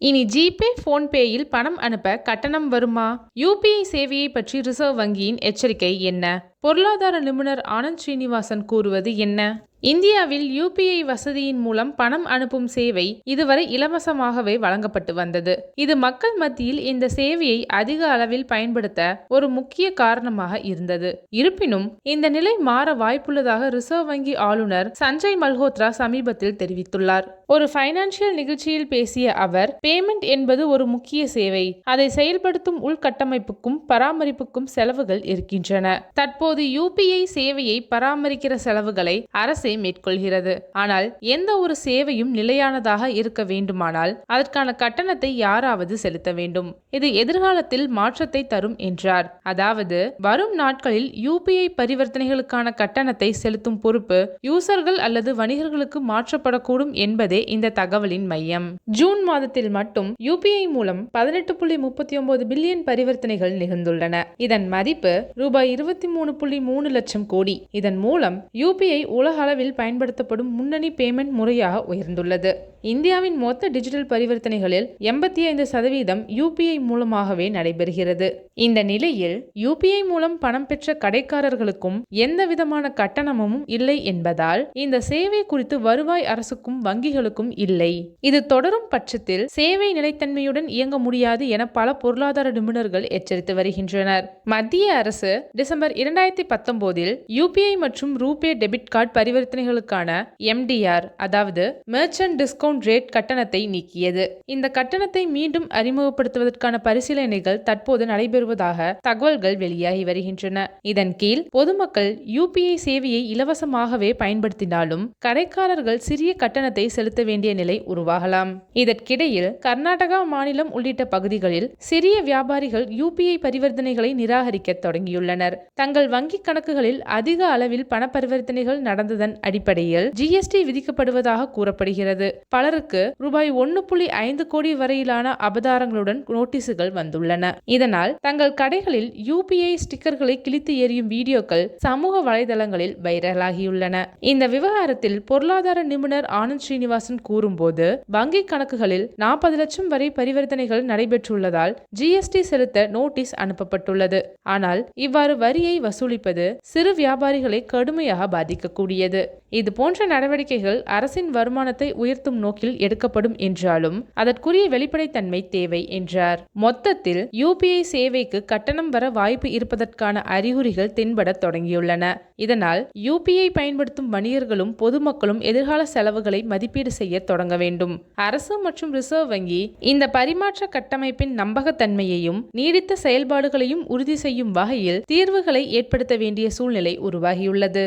இனி ஜிபே, போன்பேயில் பணம் அனுப்ப கட்டணம் வருமா? யுபிஐ சேவையை பற்றி ரிசர்வ் வங்கியின் எச்சரிக்கை என்ன? பொருளாதார நிபுணர் ஆனந்த் ஸ்ரீனிவாசன் கூறுவது என்ன? இந்தியாவில் யுபிஐ வசதியின் மூலம் பணம் அனுப்பும் சேவை இதுவரை இலவசமாகவே வழங்கப்பட்டு வந்தது. இது மக்கள் மத்தியில் இந்த சேவையை அதிக அளவில் பயன்படுத்த ஒரு முக்கிய காரணமாக இருந்தது. இருப்பினும் இந்த நிலை மாற வாய்ப்புள்ளதாக ரிசர்வ் வங்கி ஆளுநர் சஞ்சய் மல்ஹோத்ரா சமீபத்தில் தெரிவித்துள்ளார். ஒரு பைனான்சியல் நிகழ்ச்சியில் பேசிய அவர், பேமெண்ட் என்பது ஒரு முக்கிய சேவை. அதை செயல்படுத்தும் உள்கட்டமைப்புக்கும் பராமரிப்புக்கும் செலவுகள் இருக்கின்றன. தற்போது யுபிஐ சேவையை பராமரிக்கிற செலவுகளை அரசே மேற்கொள்கிறது. ஆனால் எந்த ஒரு சேவையும் நிலையானதாக இருக்க வேண்டுமானால் அதற்கான கட்டணத்தை யாராவது செலுத்த வேண்டும். இது எதிர்காலத்தில் மாற்றத்தை தரும் என்றார். அதாவது வரும் நாட்களில் யுபிஐ பரிவர்த்தனைகளுக்கான கட்டணத்தை செலுத்தும் பொறுப்பு யூசர்கள் அல்லது வணிகர்களுக்கு மாற்றப்படக்கூடும் என்பதே இந்த தகவலின் மையம். ஜூன் மாதத்தில் மட்டும் யுபிஐ மூலம் 18.39 பில்லியன் பரிவர்த்தனைகள் நிகழ்ந்துள்ளன. இதன் மதிப்பு ரூபாய் 23.3 லட்சம் கோடி. இதன் மூலம் யுபிஐ உலக அளவில் பயன்படுத்தப்படும் முன்னணி பேமெண்ட் முறையாக உயர்ந்துள்ளது. இந்தியாவின் மொத்த டிஜிட்டல் பரிவர்த்தனைகளில் 85% யுபிஐ மூலமாகவே நடைபெறுகிறது. இந்த நிலையில் யுபிஐ மூலம் பணம் பெற்ற கடைக்காரர்களுக்கும் எந்த விதமான கட்டணமும் இல்லை என்பதால் இந்த சேவை குறித்து வருவாய் அரசுக்கும் வங்கிகளுக்கும் இல்லை. இது தொடரும் பட்சத்தில் சேவை நிலைத்தன்மையுடன் இயங்க முடியாது என பல பொருளாதார நிபுணர்கள் எச்சரித்து வருகின்றனர். மத்திய அரசு டிசம்பர் 2019 யுபிஐ மற்றும் ரூபே டெபிட் கார்டு பரிவர்த்தனைகளுக்கான எம்டிஆர் அதாவது மெர்ச்சன்ட் டிஸ்கவுண்ட் ரேட் கட்டணத்தை நீக்கியது. இந்த கட்டணத்தை மீண்டும் அறிமுகப்படுத்துவதற்கான பரிசீலனைகள் தற்போது நடைபெறுவதாக தகவல்கள் வெளியாகி வருகின்றன. இதன் கீழ் பொதுமக்கள் யுபிஐ சேவையை இலவசமாகவே பயன்படுத்தினாலும் கடைக்காரர்கள் சிறிய கட்டணத்தை செலுத்த வேண்டிய நிலை உருவாகலாம். இதற்கிடையில் கர்நாடகா மாநிலம் உள்ளிட்ட பகுதிகளில் சிறிய வியாபாரிகள் யுபிஐ பரிவர்த்தனைகளை நிராகரிக்க தொடங்கியுள்ளனர். தங்கள் வங்கி கணக்குகளில் அதிக அளவில் பண பரிவர்த்தனைகள் நடந்ததன் அடிப்படையில் ஜிஎஸ்டி விதிக்கப்படுவதாக கூறப்படுகிறது. பலருக்கு ரூபாய் 1.5 கோடி வரையிலான அபதாரங்களுடன் நோட்டீசுகள் வந்துள்ளன. இதனால் தங்கள் கடைகளில் யுபிஐ ஸ்டிக்கர்களை கிழித்து எறியும் வீடியோக்கள் சமூக வலைதளங்களில் வைரலாகியுள்ளன. இந்த விவகாரத்தில் பொருளாதார நிபுணர் ஆனந்த் ஸ்ரீனிவாசன் கூறும்போது, வங்கி கணக்குகளில் 40 லட்சம் வரை பரிவர்த்தனைகள் நடைபெற்றுள்ளதால் ஜிஎஸ்டி செலுத்த நோட்டீஸ் அனுப்பப்பட்டுள்ளது. ஆனால் இவ்வாறு வரியை வசூலிப்பது சிறு வியாபாரிகளை கடுமையாக பாதிக்கக்கூடியது. இது போன்ற நடவடிக்கைகள் அரசின் வருமானத்தை உயர்த்தும் நோக்கில் எடுக்கப்படும் என்றாலும் அதற்குரிய வெளிப்படைத்தன்மை தேவை என்றார். மொத்தத்தில் யுபிஐ சேவைக்கு கட்டணம் வர வாய்ப்பு இருப்பதற்கான அறிகுறிகள் தென்பட தொடங்கியுள்ளன. இதனால் யுபிஐ பயன்படுத்தும் வணிகர்களும் பொதுமக்களும் எதிர்கால செலவுகளை மதிப்பீடு செய்ய தொடங்க வேண்டும். அரசு மற்றும் ரிசர்வ் வங்கி இந்த பரிமாற்ற கட்டமைப்பின் நம்பகத்தன்மையையும் நீடித்த செயல்பாடுகளையும் உறுதி செய்யும் வகையில் தீர்வுகளை ஏற்படுத்த வேண்டிய சூழ்நிலை உருவாகியுள்ளது.